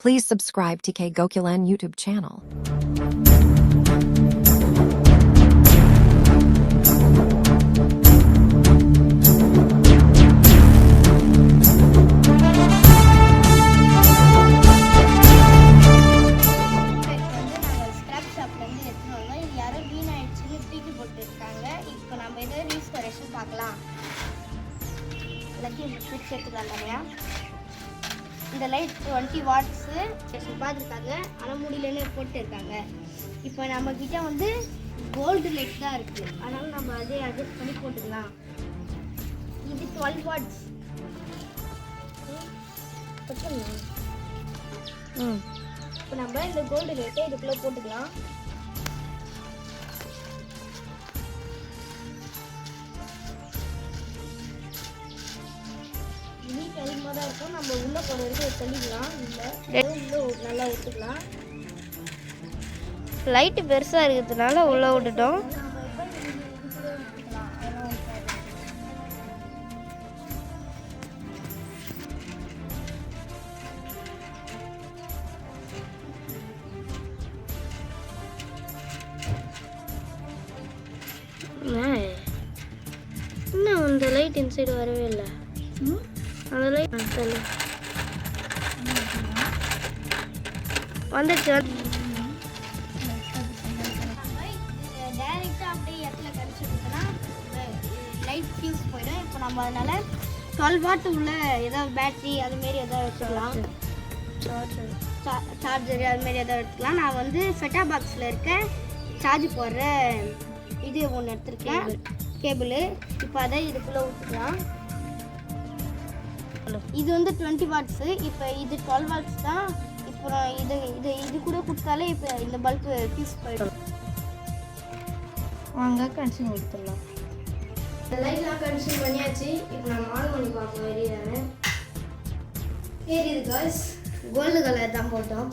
Please subscribe to K Gokulan YouTube channel. இப்போ நம்ம இதை ரீஸ்டோரேஷன் பார்க்கலாம். எல்லாத்தையும் பிரிச்சு எடுத்துக்கலாம் தனியா. இந்த லைட் 20 வாட்ஸு பார்த்துருக்காங்க, ஆனால் முடியலன்னு போட்டு இருக்காங்க. இப்போ நம்ம கிட்ட வந்து கோல்டு லைட் தான் இருக்குது, அதனால நம்ம அதே அட்ஜஸ்ட் பண்ணி போட்டுக்கலாம். இது 12 வாட்ஸ். இப்போ நம்ம இந்த கோல்டு லைட்டை இதுக்குள்ளே போட்டுக்கலாம். அதிகமாக தான் இருக்கும். நம்ம உள்ளே போகிற வரைக்கும் தள்ளிக்கலாம். இல்லை உள்ளே நல்லா விட்டுக்கலாம். லைட்டு பெருசாக இருக்கிறதுனால உள்ளே விட்டுட்டோம். இன்னும் அந்த லைட் இன்சைடு வரவே இல்லை. அந்த லைட் வந்துச்சு. டைரெக்டாக அப்படியே இடத்துல கடிச்சிருக்குன்னா லைட் ஃபியூஸ் போயிடும். இப்போ நம்ம அதனால் 12 வாட் உள்ள ஏதாவது பேட்ரி அதுமாரி எதாவது வச்சுக்கலாம். சார்ஜரு அதுமாரி எதாவது எடுத்துக்கலாம். நான் வந்து செட்டா பாக்ஸில் இருக்க சார்ஜ் போடுற இது ஒன்று எடுத்துருக்கேன், கேபிள். இப்போ அதை இதுக்குள்ளே விட்டுக்கலாம். இது வந்து 20 வாட்ஸு. இப்போ இது 12 வாட்ஸ் தான். இப்போ இது கூட கொடுத்தாலே இப்போ இந்த பல்பு ஃபியூஸ் போயிடும். வாங்க கன்சியூம் கொடுத்துடலாம். இந்த லைட்லாம் கன்சியூம் பண்ணியாச்சு. இப்போ நம்ம ஆன் பண்ணி பார்ப்போம். எரியுது காய்ஸ். கோல்டு கலர் தான் போட்டோம்.